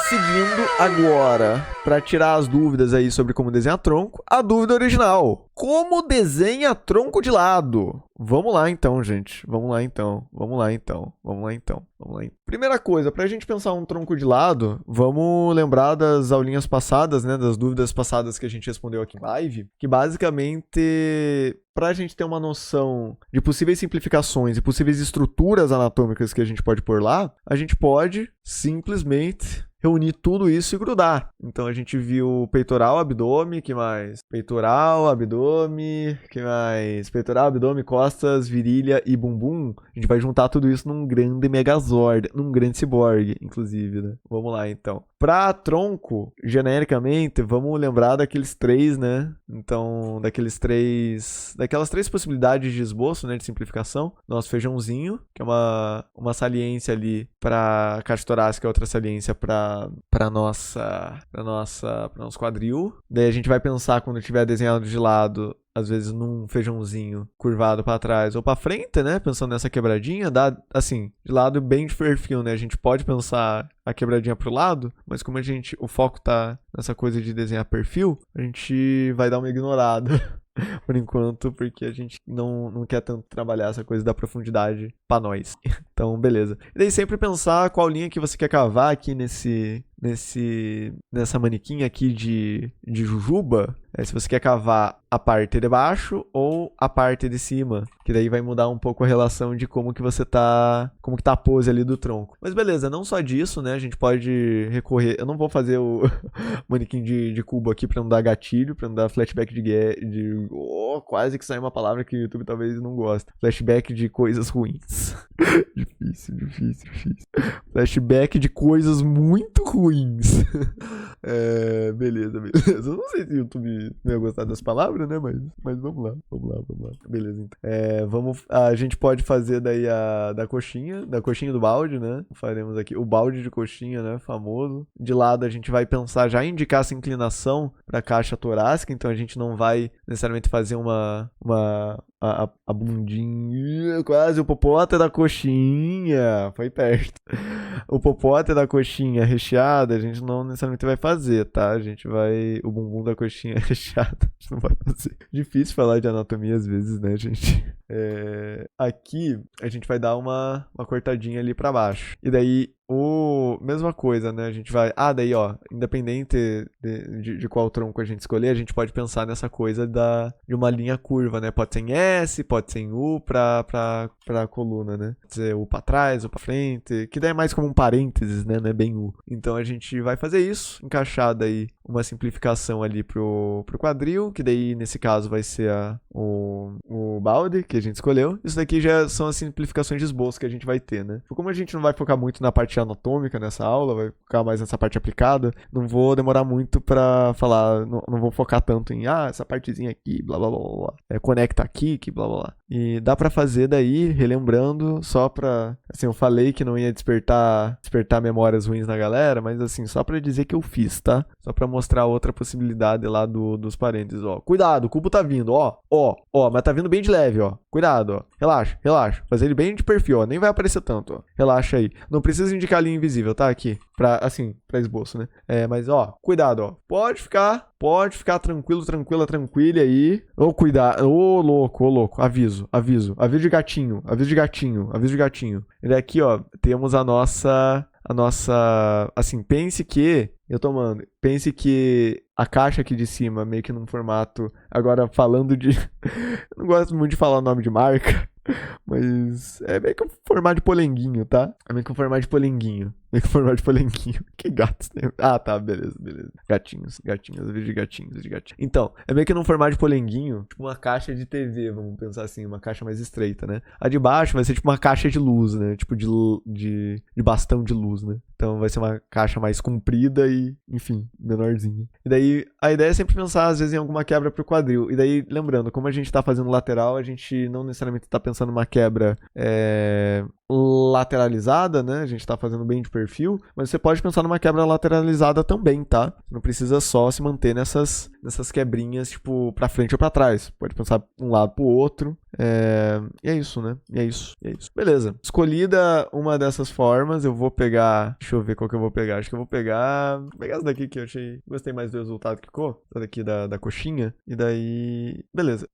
Seguindo agora, para tirar as dúvidas aí sobre como desenhar tronco, a dúvida original. Como desenha tronco de lado? Vamos lá então, gente. Vamos lá então. Primeira coisa, pra gente pensar um tronco de lado, vamos lembrar das aulinhas passadas, né, das dúvidas passadas que a gente respondeu aqui em live, que basicamente, pra gente ter uma noção de possíveis simplificações e possíveis estruturas anatômicas que a gente pode pôr lá, a gente pode simplesmente reunir tudo isso e grudar. Então a gente viu peitoral, abdômen, que mais? Peitoral, abdômen, que mais? Peitoral, abdômen, costas, virilha e bumbum. A gente vai juntar tudo isso num grande megazord, num grande ciborgue, inclusive, né? Vamos lá, então. Pra tronco, genericamente, vamos lembrar daqueles três, né? Então, daquelas três possibilidades de esboço, né? De simplificação. Nosso feijãozinho, que é uma saliência ali pra caixa torácica, outra saliência para nosso quadril. Daí a gente vai pensar quando tiver desenhado de lado, às vezes num feijãozinho curvado para trás ou para frente, né? Pensando nessa quebradinha, dá assim, de lado bem de perfil, né? A gente pode pensar a quebradinha pro lado, mas como o foco tá nessa coisa de desenhar perfil, a gente vai dar uma ignorada por enquanto, porque a gente não quer tanto trabalhar essa coisa da profundidade pra nós. Então, beleza. E daí sempre pensar qual linha que você quer cavar aqui nessa manequinha aqui de jujuba. Se você quer cavar a parte de baixo ou a parte de cima, que daí vai mudar um pouco a relação de como que tá a pose ali do tronco. Mas beleza, não só disso, né? A gente pode recorrer. Eu não vou fazer o manequim de cubo aqui pra não dar gatilho, pra não dar flashback quase que sai uma palavra que o YouTube talvez não goste. Flashback de coisas ruins. Difícil. Flashback de coisas muito ruins. Beleza. Eu não sei se o YouTube não ia gostar das palavras, né? Mas vamos lá. Beleza, então. A gente pode fazer daí da coxinha do balde, né? Faremos aqui o balde de coxinha, né? Famoso. De lado a gente vai pensar, já indicar essa inclinação para a caixa torácica, então a gente não vai necessariamente fazer a bundinha, quase o popote da coxinha, foi perto. O popote da coxinha recheada, a gente não necessariamente vai fazer, tá? O bumbum da coxinha recheada, a gente não vai fazer. Difícil falar de anatomia às vezes, né, gente? Aqui, a gente vai dar uma cortadinha ali pra baixo. E daí, mesma coisa, né? A gente vai... daí, ó, independente de qual tronco a gente escolher, a gente pode pensar nessa coisa de uma linha curva, né? Pode ser em S, pode ser em U pra coluna, né? Pode ser U pra trás, U pra frente, que daí é mais como um parênteses, né? Não é bem U. Então a gente vai fazer isso, encaixar daí uma simplificação ali pro quadril, que daí nesse caso vai ser o balde que a gente escolheu. Isso daqui já são as simplificações de esboço que a gente vai ter, né? Como a gente não vai focar muito na parte anatômica nessa aula, vai focar mais nessa parte aplicada, não vou demorar muito pra falar, não vou focar tanto em essa partezinha aqui, blá blá blá blá, conecta aqui, que blá blá blá. E dá pra fazer daí, relembrando, só pra, assim, eu falei que não ia despertar memórias ruins na galera, mas assim, só pra dizer que eu fiz, tá? Só pra mostrar outra possibilidade lá dos parênteses, ó. Cuidado, o cubo tá vindo, ó, mas tá vindo bem de leve, ó. Cuidado, ó. Relaxa. Fazer ele bem de perfil, ó. Nem vai aparecer tanto, ó. Relaxa aí. Não precisa indicar a linha invisível, tá? Aqui. Pra esboço, né? Mas, ó, cuidado, ó. Pode ficar tranquila aí. Cuidado. Louco. Aviso de gatinho. E daqui, ó, temos a nossa, assim, pense que a caixa aqui de cima, meio que num formato, agora falando de, eu não gosto muito de falar o nome de marca, mas é meio que um formato de polenguinho, tá? Que gatos, né? Tá, beleza. Gatinhos, vídeo de gatinhos. Então, é meio que num formato de polenguinho, tipo uma caixa de TV, vamos pensar assim, uma caixa mais estreita, né? A de baixo vai ser tipo uma caixa de luz, né? Tipo de bastão de luz, né? Então vai ser uma caixa mais comprida e, enfim, menorzinha. E daí, a ideia é sempre pensar, às vezes, em alguma quebra pro quadril. E daí, lembrando, como a gente tá fazendo lateral, a gente não necessariamente tá pensando numa quebra lateralizada, né? A gente tá fazendo bem de perfil, mas você pode pensar numa quebra lateralizada também, tá? Não precisa só se manter nessas quebrinhas, tipo, pra frente ou pra trás. Pode pensar um lado pro outro. E é isso, né? E é isso. Beleza. Escolhida uma dessas formas, eu vou pegar... Deixa eu ver qual que eu vou pegar. Acho que eu vou pegar essa daqui que eu achei... Gostei mais do resultado que ficou. Essa daqui da coxinha. E daí... Beleza.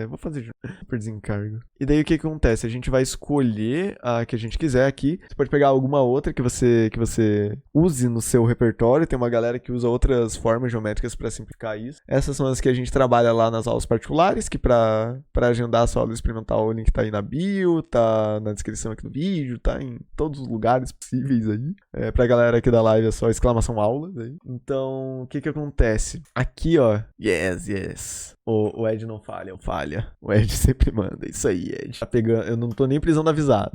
Vou fazer por desencargo. E daí o que acontece? A gente vai escolher a que a gente quiser aqui. Você pode pegar alguma outra que você use no seu repertório. Tem uma galera que usa outras formas geométricas para simplificar isso. Essas são as que a gente trabalha lá nas aulas particulares, que para agendar a sua aula experimental, o link tá aí na bio, tá na descrição aqui do vídeo, tá em todos os lugares possíveis aí. Pra galera aqui da live é só exclamação aulas aí. Então, o que acontece? Aqui, ó, yes. O Ed não falha, falha. O Ed sempre manda. Isso aí, Ed. Tá pegando. Eu não tô nem precisando avisar.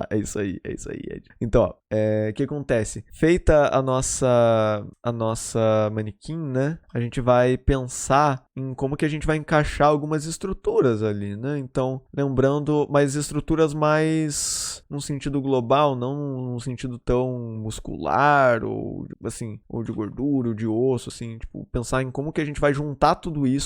É isso aí, Ed. Então, ó, o que acontece? Feita a nossa manequim, né? A gente vai pensar em como que a gente vai encaixar algumas estruturas ali, né? Então, lembrando, mas estruturas mais num sentido global, não num sentido tão muscular, ou assim, ou de gordura, ou de osso, assim, tipo, pensar em como que a gente vai juntar tudo isso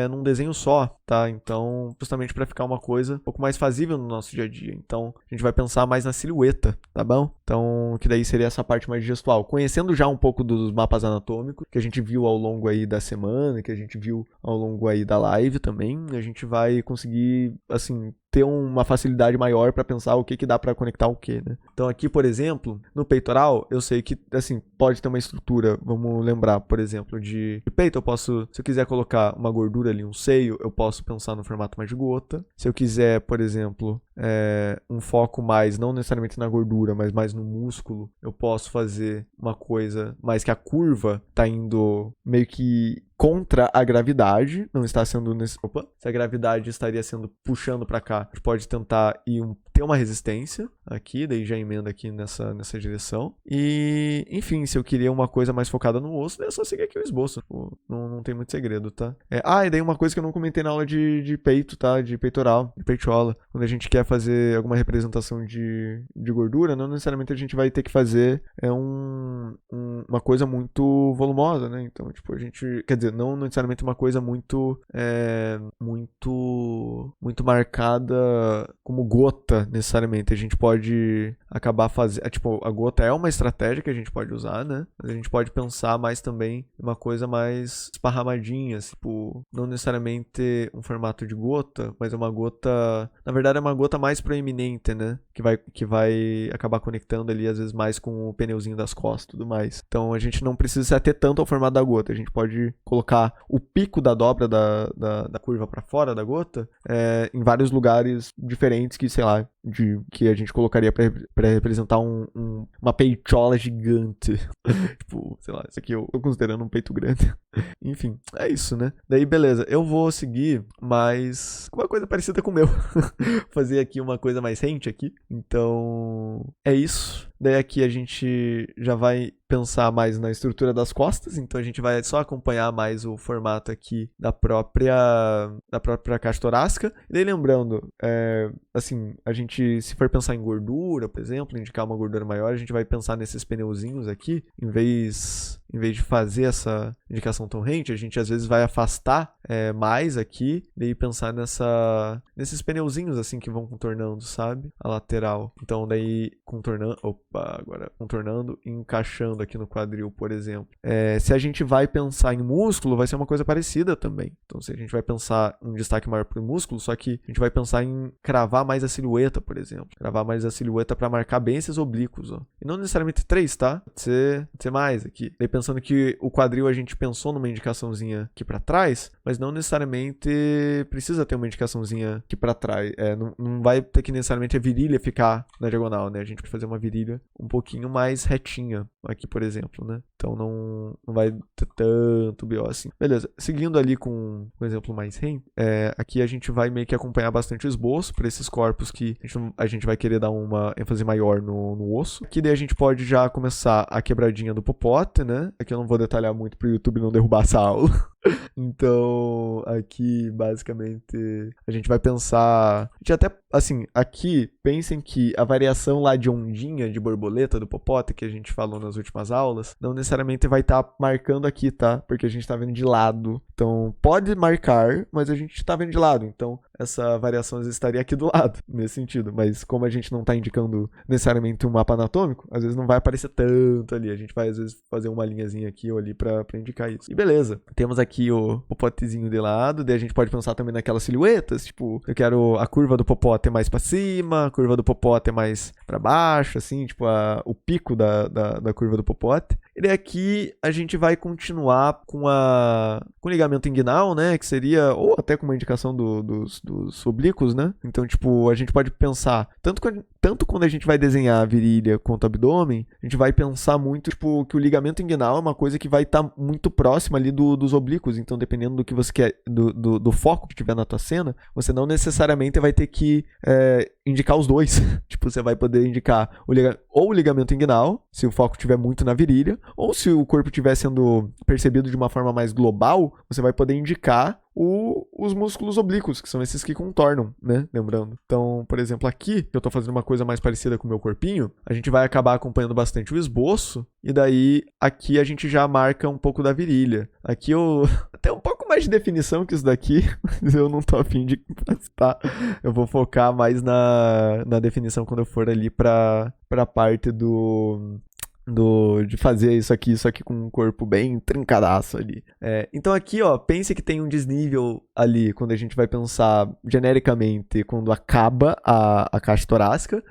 num desenho só, tá? Então, justamente para ficar uma coisa um pouco mais fazível no nosso dia a dia. Então, a gente vai pensar mais na silhueta, tá bom? Então, que daí seria essa parte mais gestual. Conhecendo já um pouco dos mapas anatômicos, que a gente viu ao longo aí da semana, que a gente viu ao longo aí da live também, a gente vai conseguir, assim, ter uma facilidade maior para pensar o que dá para conectar o que, né? Então aqui, por exemplo, no peitoral, eu sei que, assim, pode ter uma estrutura, vamos lembrar, por exemplo, de peito, eu posso, se eu quiser colocar uma gordura ali, um seio, eu posso pensar no formato mais de gota. Se eu quiser, por exemplo, um foco mais, não necessariamente na gordura, mas mais no músculo, eu posso fazer uma coisa mais que a curva tá indo meio que contra a gravidade, não está sendo se a gravidade estaria sendo puxando para cá, a gente pode tentar ter uma resistência aqui, daí já emenda aqui nessa direção. E, enfim, se eu queria uma coisa mais focada no osso, daí é só seguir aqui o esboço. Não tem muito segredo, tá? E daí uma coisa que eu não comentei na aula de peito, tá? De peitoral, de peitola. Quando a gente quer fazer alguma representação de gordura, não necessariamente a gente vai ter que fazer uma coisa muito volumosa, né? Então, tipo, a gente... Quer dizer, não necessariamente uma coisa muito marcada como gota, necessariamente. A gente pode acabar fazendo... Tipo, a gota é uma estratégia que a gente pode usar, né? Mas a gente pode pensar mais também em uma coisa mais esparramadinha, tipo, não necessariamente um formato de gota, mas é uma gota... Na verdade, é uma gota mais proeminente, né? Que vai acabar conectando ali, às vezes, mais com o pneuzinho das costas e tudo mais. Então, a gente não precisa se ater tanto ao formato da gota. A gente pode colocar o pico da dobra da curva para fora da gota em vários lugares diferentes que, sei lá, que a gente colocaria para representar uma peitola gigante. Tipo, sei lá, isso aqui eu tô considerando um peito grande. Enfim, é isso, né? Daí, beleza, eu vou seguir mais uma coisa parecida com o meu. Fazer aqui uma coisa mais rente aqui. Então, é isso. Daí aqui a gente já vai pensar mais na estrutura das costas, então a gente vai só acompanhar mais o formato aqui da própria caixa torácica. E daí lembrando, assim, a gente, se for pensar em gordura, por exemplo, indicar uma gordura maior, a gente vai pensar nesses pneuzinhos aqui, em vez de fazer essa indicação tão rente, a gente às vezes vai afastar mais aqui, daí pensar nesses pneuzinhos assim que vão contornando, sabe? A lateral. Então daí contornando e encaixando aqui no quadril, por exemplo. Se a gente vai pensar em músculo, vai ser uma coisa parecida também. Então se a gente vai pensar um destaque maior para o músculo, só que a gente vai pensar em cravar mais a silhueta, por exemplo. Cravar mais a silhueta para marcar bem esses oblíquos, ó. E não necessariamente 3, tá? Pode ser mais aqui. Daí pensando que o quadril a gente pensou numa indicaçãozinha aqui para trás, mas não necessariamente precisa ter uma indicaçãozinha aqui para trás. Não vai ter que necessariamente a virilha ficar na diagonal, né? A gente vai fazer uma virilha um pouquinho mais retinha aqui, por exemplo, né? Então não vai ter tanto BO assim. Beleza, seguindo ali com um exemplo mais rente, aqui a gente vai meio que acompanhar bastante o esboço para esses corpos que a gente vai querer dar uma ênfase maior no osso. Aqui daí a gente pode já começar a quebradinha do popote, né? Aqui eu não vou detalhar muito pro YouTube não derrubar essa aula. Então, aqui, basicamente, a gente vai pensar... A gente até, assim, aqui, pensem que a variação lá de ondinha, de borboleta do popote, que a gente falou nas últimas aulas, não necessariamente vai estar marcando aqui, tá? Porque a gente tá vendo de lado. Então, pode marcar, mas a gente tá vendo de lado. Então, essa variação às vezes estaria aqui do lado, nesse sentido. Mas como a gente não tá indicando necessariamente um mapa anatômico, às vezes não vai aparecer tanto ali. A gente vai, às vezes, fazer uma linhazinha aqui ou ali pra indicar isso. E beleza. Temos aqui o popotezinho de lado, daí a gente pode pensar também naquelas silhuetas, tipo, eu quero a curva do popote mais pra cima, a curva do popote mais pra baixo, assim, tipo, o pico da curva do popote. E daí aqui a gente vai continuar com o ligamento inguinal, né, que seria, ou até com uma indicação dos oblíquos, né. Então, tipo, a gente pode pensar, tanto quando a gente vai desenhar a virilha quanto o abdômen, a gente vai pensar muito, tipo, que o ligamento inguinal é uma coisa que vai estar muito próxima ali dos oblíquos. Então, dependendo do que você quer, do foco que tiver na tua cena, você não necessariamente vai ter que indicar os dois. Tipo, você vai poder indicar ou o ligamento inguinal, se o foco estiver muito na virilha, ou se o corpo estiver sendo percebido de uma forma mais global, você vai poder indicar os músculos oblíquos, que são esses que contornam, né? Lembrando. Então, por exemplo, aqui, que eu tô fazendo uma coisa mais parecida com o meu corpinho, a gente vai acabar acompanhando bastante o esboço, e daí aqui a gente já marca um pouco da virilha. Aqui eu até um pouco mais de definição que isso daqui, mas eu não tô afim de tá? Eu vou focar mais na definição quando eu for ali pra parte de fazer isso aqui com um corpo bem trincadaço ali. Então aqui, ó, pense que tem um desnível ali, quando a gente vai pensar genericamente, quando acaba a caixa torácica.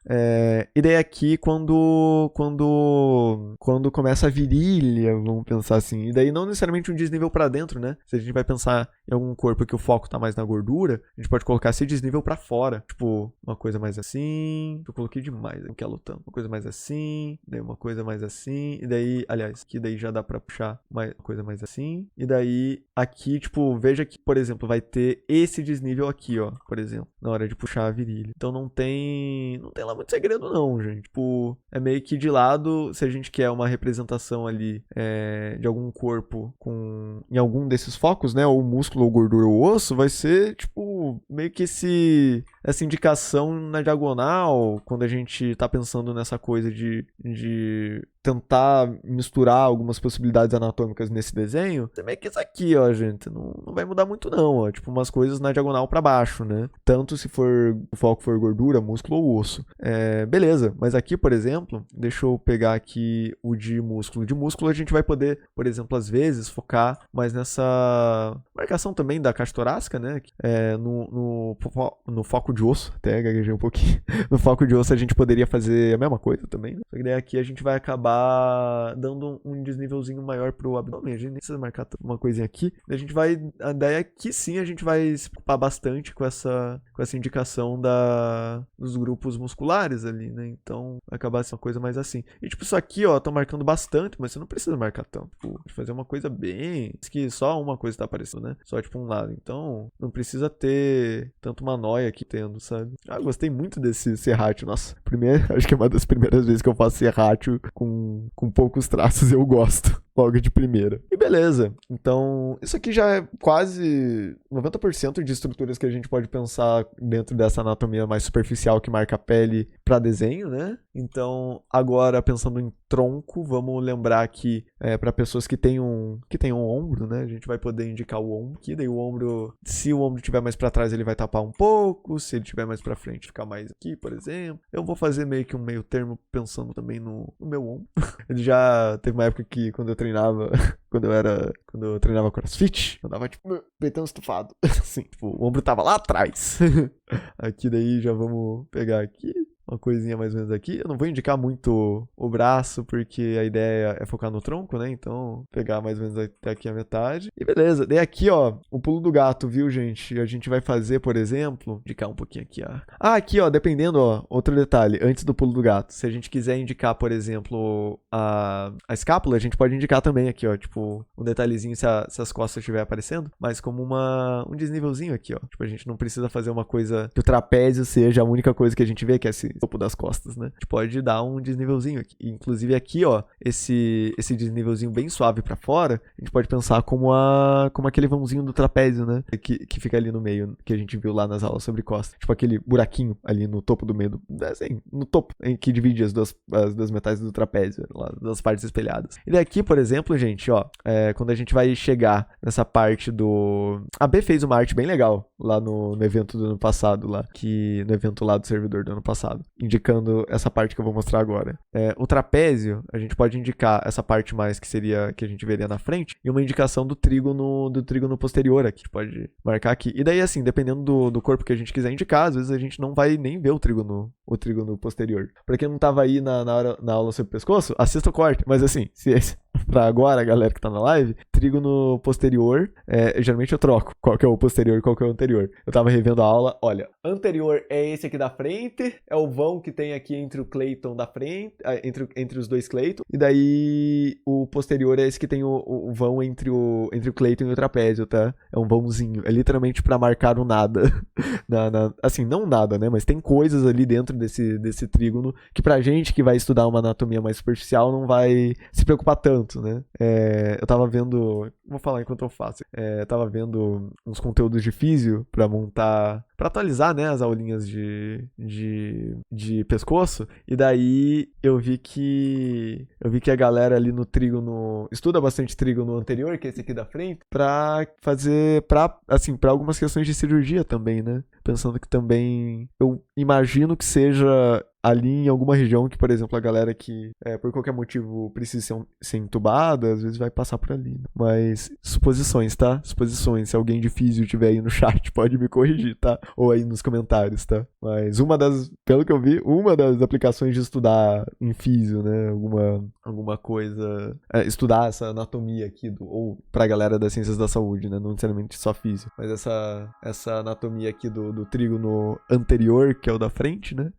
E daí aqui, quando começa a virilha, vamos pensar assim. E daí não necessariamente um desnível pra dentro, né? Se a gente vai pensar em algum corpo que o foco tá mais na gordura, a gente pode colocar esse desnível pra fora. Tipo, uma coisa mais assim. Eu coloquei demais, não quero lutando. Uma coisa mais assim, daí uma coisa mais assim, e daí, aliás, que daí já dá pra puxar uma coisa mais assim, e daí aqui, tipo, veja que, por exemplo, vai ter esse desnível aqui, ó, por exemplo, na hora de puxar a virilha. Então não tem lá muito segredo não, gente. Tipo, é meio que de lado, se a gente quer uma representação ali de algum corpo em algum desses focos, né, ou músculo, ou gordura, ou osso, vai ser, tipo, meio que essa indicação na diagonal, quando a gente tá pensando nessa coisa de tentar misturar algumas possibilidades anatômicas nesse desenho, é meio que isso aqui, ó, gente, não vai mudar muito não, ó, tipo umas coisas na diagonal pra baixo, né, tanto se o foco for gordura, músculo ou osso. Beleza, mas aqui, por exemplo, deixa eu pegar aqui o de músculo. De músculo a gente vai poder, por exemplo, às vezes, focar mais nessa marcação também da caixa torácica, né, no foco de osso, até gaguejei um pouquinho, no foco de osso a gente poderia fazer a mesma coisa também, né, só que daí aqui a gente vai acabar dando um desnívelzinho maior pro abdômen, a gente nem precisa marcar uma coisinha aqui, daí aqui sim a gente vai se preocupar bastante com essa indicação dos grupos musculares ali, né, então vai acabar sendo uma coisa mais assim. E tipo, isso aqui, ó, tô marcando bastante, mas você não precisa marcar tanto, tipo, fazer uma coisa bem, que só uma coisa tá aparecendo, né, só tipo um lado, então não precisa ter tanto uma noia aqui tendo, sabe. Gostei muito desse serrátil, nossa, acho que é uma das primeiras vezes que eu faço serrátil com poucos traços, eu gosto logo de primeira. E beleza, então isso aqui já é quase 90% de estruturas que a gente pode pensar dentro dessa anatomia mais superficial que marca a pele para desenho, né? Então agora pensando em tronco, vamos lembrar que para pessoas que têm um ombro, né? A gente vai poder indicar o ombro aqui, daí o ombro, se o ombro estiver mais para trás ele vai tapar um pouco, se ele estiver mais para frente ficar mais aqui, por exemplo. Eu vou fazer meio que um meio termo pensando também no meu ombro. Ele já teve uma época que quando eu treinava CrossFit, eu dava tipo peitão estufado, assim, tipo, o ombro tava lá atrás. Aqui daí já vamos pegar aqui uma coisinha mais ou menos aqui. Eu não vou indicar muito o braço, porque a ideia é focar no tronco, né? Então, pegar mais ou menos até aqui a metade. E beleza. Daí aqui, ó, o pulo do gato, viu, gente? A gente vai fazer, por exemplo, indicar um pouquinho aqui, ó. Aqui, ó, dependendo, ó, outro detalhe, antes do pulo do gato. Se a gente quiser indicar, por exemplo, a escápula, a gente pode indicar também aqui, ó, tipo, um detalhezinho se as costas estiver aparecendo, mas como um desnívelzinho aqui, ó. Tipo, a gente não precisa fazer uma coisa que o trapézio seja a única coisa que a gente vê, que é esse topo das costas, né? A gente pode dar um desnivelzinho aqui. Inclusive aqui, ó, esse desnivelzinho bem suave pra fora, a gente pode pensar como aquele vãozinho do trapézio, né? Que fica ali no meio, que a gente viu lá nas aulas sobre costas. Tipo aquele buraquinho ali no topo do meio, assim, no topo, em que divide as duas metades do trapézio, lá, das partes espelhadas. E daqui, por exemplo, gente, ó, quando a gente vai chegar nessa parte do... A B fez uma arte bem legal lá no evento do ano passado, no evento lá do servidor do ano passado, indicando essa parte que eu vou mostrar agora. O trapézio, a gente pode indicar essa parte mais que seria, que a gente veria na frente, e uma indicação do trígono posterior aqui, pode marcar aqui. E daí, assim, dependendo do corpo que a gente quiser indicar, às vezes a gente não vai nem ver o trígono posterior. Pra quem não tava aí na aula sobre pescoço, assista o corte. Mas assim, se esse pra agora, a galera que tá na live, trígono posterior, geralmente eu troco qual que é o posterior e qual que é o anterior. Eu tava revendo a aula, olha, anterior é esse aqui da frente, é o vão que tem aqui entre o Clayton da frente, entre os dois Clayton, e daí o posterior é esse que tem o vão entre o Clayton e o trapézio, tá? É um vãozinho, é literalmente pra marcar o nada. Assim, não nada, né, mas tem coisas ali dentro desse trígono que pra gente que vai estudar uma anatomia mais superficial não vai se preocupar tanto, né? Eu tava vendo... Vou falar enquanto eu faço. Eu tava vendo uns conteúdos de físio pra montar... Pra atualizar, né, as aulinhas de pescoço. E daí eu vi que a galera ali no trígono... Estuda bastante trígono anterior, que é esse aqui da frente, pra fazer... pra algumas questões de cirurgia também, né? Pensando que também... Eu imagino que seja... ali em alguma região que, por exemplo, a galera que, por qualquer motivo, precisa ser entubada, às vezes vai passar por ali. Né? Mas, suposições, tá? Suposições. Se alguém de físio estiver aí no chat, pode me corrigir, tá? Ou aí nos comentários, tá? Mas pelo que eu vi, uma das aplicações de estudar em físio, né? Alguma coisa... estudar essa anatomia aqui, ou pra galera das ciências da saúde, né? Não necessariamente só físio. Mas essa anatomia aqui do trígono anterior, que é o da frente, né?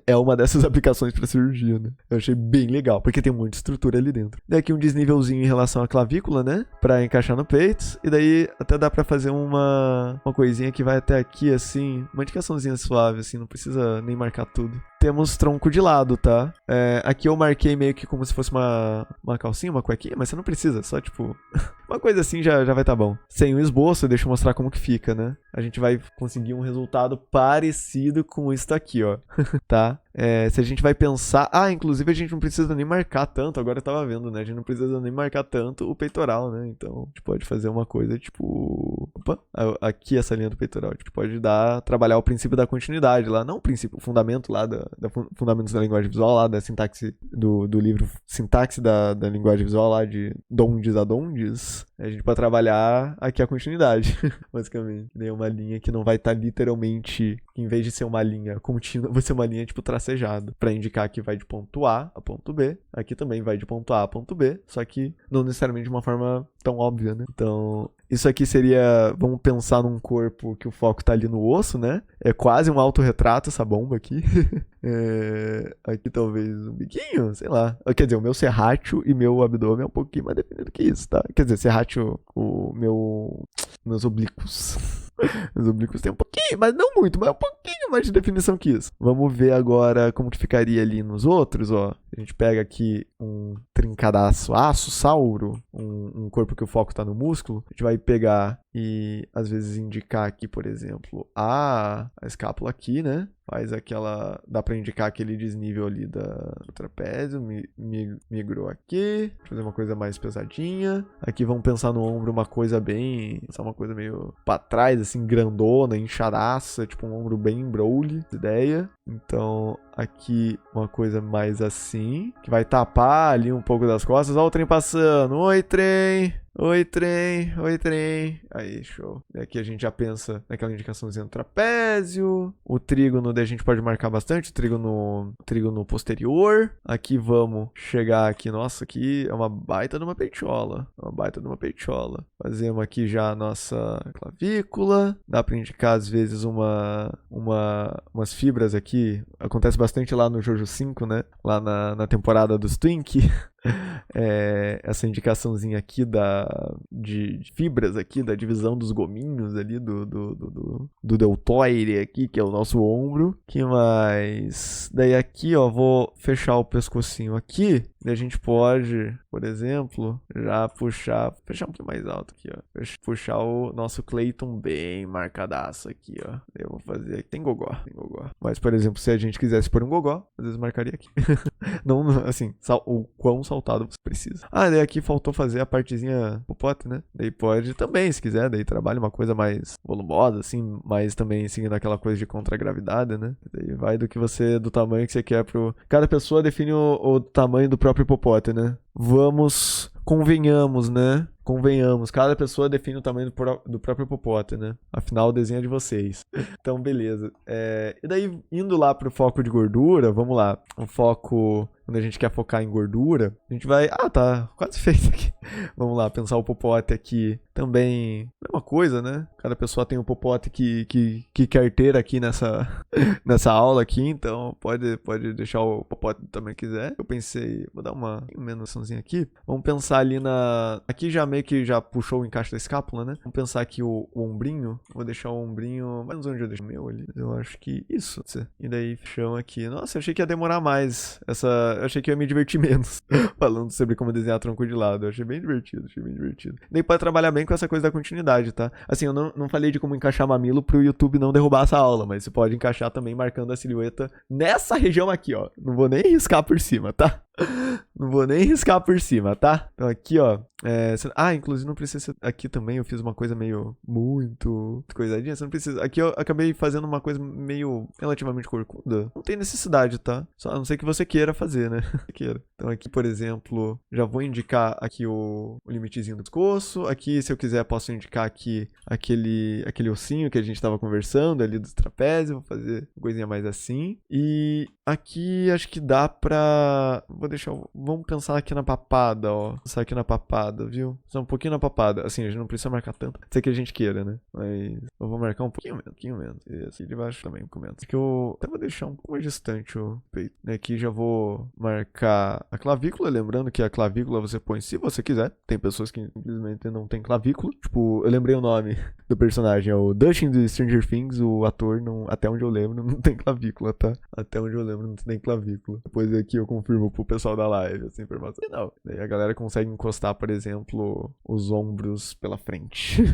É uma dessas aplicações para cirurgia, né? Eu achei bem legal, porque tem muita estrutura ali dentro. Daqui um desnivelzinho em relação à clavícula, né? Pra encaixar no peito. E daí até dá pra fazer uma coisinha que vai até aqui, assim. Uma indicaçãozinha suave, assim. Não precisa nem marcar tudo. Temos tronco de lado, tá? Aqui eu marquei meio que como se fosse uma calcinha, uma cuequinha, mas você não precisa, só tipo... uma coisa assim já vai tá bom. Sem o esboço, deixa eu mostrar como que fica, né? A gente vai conseguir um resultado parecido com isso daqui, ó. Tá? Se a gente vai pensar... inclusive a gente não precisa nem marcar tanto, agora eu tava vendo, né? A gente não precisa nem marcar tanto o peitoral, né? Então, a gente pode fazer uma coisa tipo... Opa! Aqui essa linha do peitoral. A gente pode trabalhar o princípio da continuidade lá. Não o princípio, o fundamento lá da Fundamentos da Linguagem Visual, lá da sintaxe do livro Sintaxe da Linguagem Visual, lá de Dondes a Dondes. A gente pode trabalhar aqui a continuidade, basicamente. Tem uma linha que não vai estar literalmente, em vez de ser uma linha contínua, vai ser uma linha tipo tracejada, para indicar que vai de ponto A a ponto B. Aqui também vai de ponto A a ponto B, só que não necessariamente de uma forma tão óbvia, né? Então, isso aqui seria, vamos pensar num corpo que o foco tá ali no osso, né? É quase um autorretrato essa bomba aqui. Aqui talvez um biquinho, sei lá. Quer dizer, o meu serrátil e meu abdômen é um pouquinho mais definido que isso, tá? Quer dizer, serrátil, meus oblíquos. Os oblíquos tem um pouquinho, mas não muito, mas um pouquinho mais de definição que isso. Vamos ver agora como que ficaria ali nos outros, ó. A gente pega aqui um trincadaço sauro, um corpo que o foco tá no músculo. A gente vai pegar e às vezes indicar aqui, por exemplo, a escápula aqui, né? Faz aquela... Dá pra indicar aquele desnível ali do trapézio. Migrou aqui. Fazer uma coisa mais pesadinha. Aqui vamos pensar no ombro uma coisa bem... Uma coisa meio pra trás, assim, grandona, inchadaça. Tipo um ombro bem Broly, ideia. Então, aqui uma coisa mais assim. Que vai tapar ali um pouco das costas. Ó o trem passando. Oi, trem! Oi, trem, oi, trem. Aí, show. E aqui a gente já pensa naquela indicaçãozinha do trapézio. O trígono, daí a gente pode marcar bastante. O trígono posterior. Aqui vamos chegar aqui. Nossa, aqui é uma baita de uma peitiola. Fazemos aqui já a nossa clavícula. Dá pra indicar, às vezes, umas fibras aqui. Acontece bastante lá no Jojo 5, né? Lá na temporada dos Twink. Essa indicaçãozinha aqui de fibras aqui, da divisão dos gominhos ali do deltoide aqui, que é o nosso ombro. Que mais? Daí aqui, ó, vou fechar o pescocinho aqui. E a gente pode, por exemplo, já fechar um pouquinho mais alto aqui, ó. Puxar o nosso Clayton bem marcadaço aqui, ó. Eu vou fazer aqui. Tem gogó. Mas, por exemplo, se a gente quisesse pôr um gogó, às vezes marcaria aqui. Não, assim, o quão saltado você precisa. Daí aqui faltou fazer a partezinha popote, né? Daí pode também, se quiser, daí trabalha uma coisa mais volumosa, assim, mas também seguindo aquela coisa de contragravidade, né? Daí vai do tamanho que você quer pro... Cada pessoa define o tamanho do próprio popote, né? Convenhamos, né? Cada pessoa define o tamanho do próprio popote, né? Afinal, o desenho é de vocês. Então, beleza. E daí, indo lá pro foco de gordura, vamos lá. O foco, quando a gente quer focar em gordura, a gente vai... tá quase feito aqui. Vamos lá, pensar o popote aqui. Também, mesma coisa, né? Cada pessoa tem um popote que quer ter aqui nessa aula aqui, então pode deixar o popote também quiser. Eu pensei, vou dar uma mençãozinha aqui. Vamos pensar ali aqui já meio que já puxou o encaixe da escápula, né? Vamos pensar aqui o ombrinho. Vou deixar o ombrinho mais onde eu deixo o meu ali. Eu acho que isso. E daí fechamos aqui. Nossa, eu achei que ia demorar mais. Eu achei que ia me divertir menos falando sobre como desenhar tronco de lado. Eu achei bem divertido. Daí pode trabalhar bem com essa coisa da continuidade, tá? Assim, eu não falei de como encaixar mamilo pro YouTube não derrubar essa aula, mas você pode encaixar também marcando a silhueta nessa região aqui, ó. Não vou nem riscar por cima, tá? Então aqui, ó. Inclusive não precisa ser... Aqui também eu fiz uma coisa meio... Muito coisadinha. Você não precisa... Aqui eu acabei fazendo uma coisa meio... relativamente corcunda. Não tem necessidade, tá? Só a não ser que você queira fazer, né? Então aqui, por exemplo... Já vou indicar aqui o limitezinho do pescoço. Aqui, se eu quiser, posso indicar aqui aquele ossinho que a gente tava conversando ali do trapézio. Vou fazer uma coisinha mais assim. E aqui acho que dá pra... Vamos pensar aqui na papada, ó. Pensar aqui na papada, viu? Só um pouquinho na papada. Assim, a gente não precisa marcar tanto. Sei que a gente queira, né? Mas eu vou marcar um pouquinho menos. E assim de baixo também, comenta. Aqui eu até vou deixar um pouco mais distante o peito. Aqui já vou marcar a clavícula. Lembrando que a clavícula você põe se você quiser. Tem pessoas que simplesmente não tem clavícula. Tipo, eu lembrei o nome do personagem. É o Dustin do Stranger Things. O ator, até onde eu lembro, não tem clavícula, tá? Até onde eu lembro, não tem clavícula. Depois aqui eu confirmo pro pessoal da live essa informação. Não. Daí a galera consegue encostar, por exemplo, os ombros pela frente.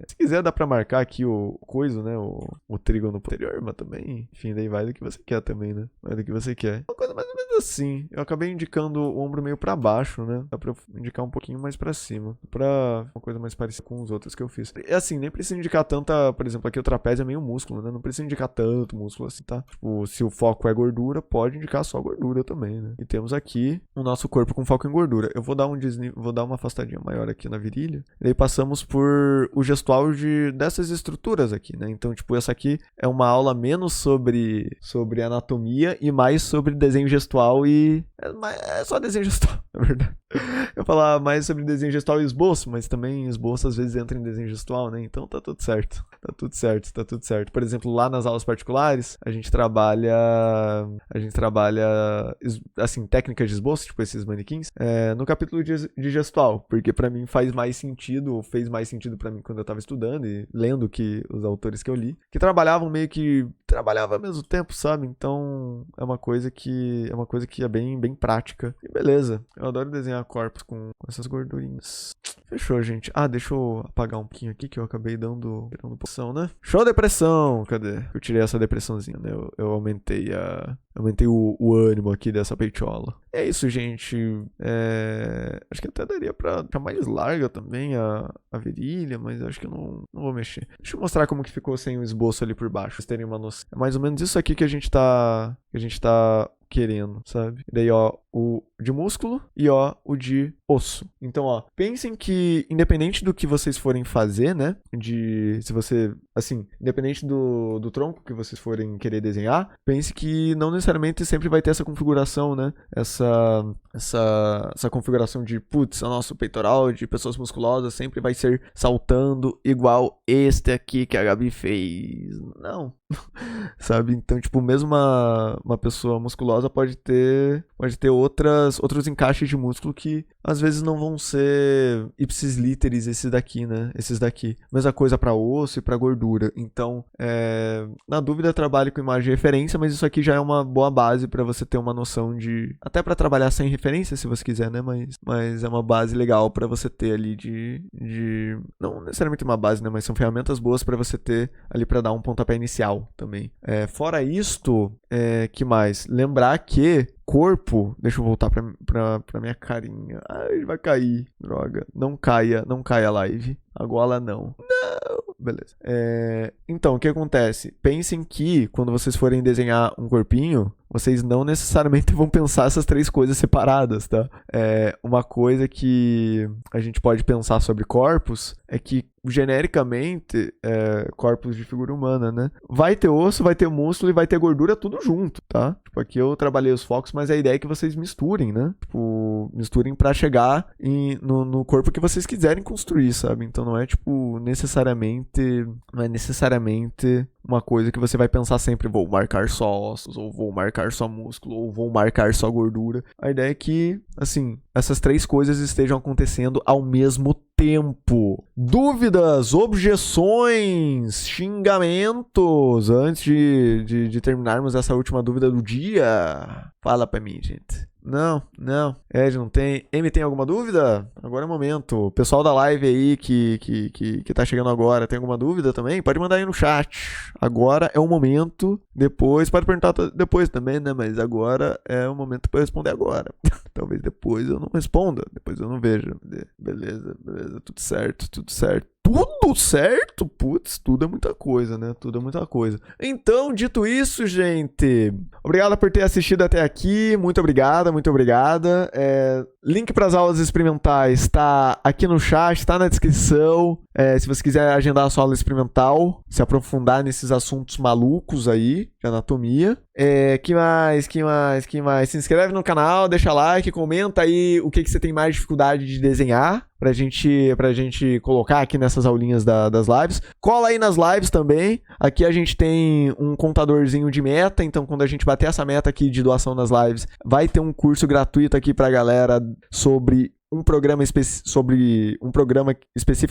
Se quiser, dá pra marcar aqui o coiso, né? O trígono posterior, mas também, enfim, daí vai do que você quer também, né? Vai do que você quer. Uma coisa mais ou menos assim. Eu acabei indicando o ombro meio pra baixo, né? Dá pra indicar um pouquinho mais pra cima. Pra uma coisa mais parecida com os outros que eu fiz. É assim, nem precisa indicar tanta... Por exemplo, aqui o trapézio é meio músculo, né? Não precisa indicar tanto músculo assim, tá? Tipo, se o foco é gordura, pode indicar só gordura também, né? E temos aqui o nosso corpo com foco em gordura. Eu vou dar uma afastadinha maior aqui na virilha. E aí passamos por o gestual dessas estruturas aqui, né? Então, tipo, essa aqui é uma aula menos sobre anatomia e mais sobre desenho gestual e... É só desenho gestual, na verdade. Eu falar mais sobre desenho gestual e esboço, mas também esboço às vezes entra em desenho gestual, né? Então tá tudo certo. Por exemplo, lá nas aulas particulares, a gente trabalha assim, técnicas de esboço, tipo esses manequins, no capítulo de gestual, porque pra mim fez mais sentido pra mim quando eu tava estudando e lendo os autores que eu li, que trabalhavam ao mesmo tempo, sabe? Então é uma coisa que é bem prática. E beleza, eu adoro desenhar corpos com essas gordurinhas. Fechou, gente. Deixa eu apagar um pouquinho aqui que eu acabei dando posição, né? Show depressão! Cadê? Eu tirei essa depressãozinha, né? Eu aumentei o ânimo aqui dessa peitola. É isso, gente. Acho que até daria pra ficar mais larga também a virilha, mas acho que eu não vou mexer. Deixa eu mostrar como que ficou sem o esboço ali por baixo, pra vocês terem uma noção. É mais ou menos isso aqui que a gente tá querendo, sabe? E daí, ó, o de músculo e, ó, o de osso. Então, ó, pensem que, independente do que vocês forem fazer, né? Se você assim, independente do tronco que vocês forem querer desenhar, pense que não necessariamente sempre vai ter essa configuração, né? Essa configuração de, putz, o nosso peitoral de pessoas musculosas sempre vai ser saltando igual este aqui que a Gabi fez. Não. Sabe? Então, tipo, mesmo uma pessoa musculosa pode ter outros encaixes de músculo que às vezes não vão ser ipsis literis esses daqui, né? Esses daqui. Mesma coisa para osso e para gordura. Então, na dúvida, trabalhe com imagem de referência, mas isso aqui já é uma boa base para você ter uma noção de... Até para trabalhar sem referência, se você quiser, né? Mas é uma base legal para você ter ali não necessariamente uma base, né? Mas são ferramentas boas para você ter ali para dar um pontapé inicial também. Fora isto, que mais? Lembrar que corpo... Deixa eu voltar pra minha carinha. Ai, vai cair. Droga. Não caia a live. Agora não. Não. Beleza. Então, o que acontece? Pensem que quando vocês forem desenhar um corpinho, vocês não necessariamente vão pensar essas 3 coisas separadas, tá? Uma coisa que a gente pode pensar sobre corpos é que, genericamente, corpos de figura humana, né? Vai ter osso, vai ter músculo e vai ter gordura tudo junto, tá? Tipo, aqui eu trabalhei os focos, mas a ideia é que vocês misturem, né? Tipo, misturem pra chegar no corpo que vocês quiserem construir, sabe? Então não é, tipo, necessariamente uma coisa que você vai pensar sempre, vou marcar só ossos, ou vou marcar só músculo, ou vou marcar só gordura. A ideia é que, assim, essas 3 coisas estejam acontecendo ao mesmo tempo. Dúvidas, objeções, xingamentos antes de terminarmos essa última dúvida do dia? Fala pra mim, gente. Não. Ed, não tem. M, tem alguma dúvida? Agora é o momento. Pessoal da live aí que tá chegando agora, tem alguma dúvida também? Pode mandar aí no chat. Agora é o momento. Depois, pode perguntar depois também, né? Mas agora é o momento pra eu responder agora. Talvez depois eu não responda. Depois eu não veja. Beleza. Tudo certo. Tudo certo? Putz, tudo é muita coisa, né? Tudo é muita coisa. Então, dito isso, gente, obrigado por ter assistido até aqui. Muito obrigada. Link para as aulas experimentais está aqui no chat, está na descrição. Se você quiser agendar a sua aula experimental, se aprofundar nesses assuntos malucos aí de anatomia. Que mais? Se inscreve no canal, deixa like, comenta aí o que você tem mais dificuldade de desenhar pra gente colocar aqui nessas aulinhas das lives. Cola aí nas lives também. Aqui a gente tem um contadorzinho de meta, então quando a gente bater essa meta aqui de doação nas lives, vai ter um curso gratuito aqui pra galera sobre um programa específico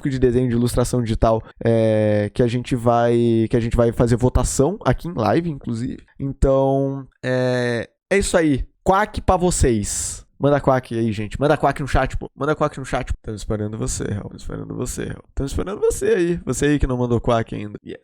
de desenho de ilustração digital que a gente vai fazer votação aqui em live, inclusive. Então, é isso aí. Quack pra vocês. Manda quack aí, gente. Manda quack no chat, pô. Estamos esperando você, Hel. Estamos esperando você aí. Você aí que não mandou quack ainda. Yes.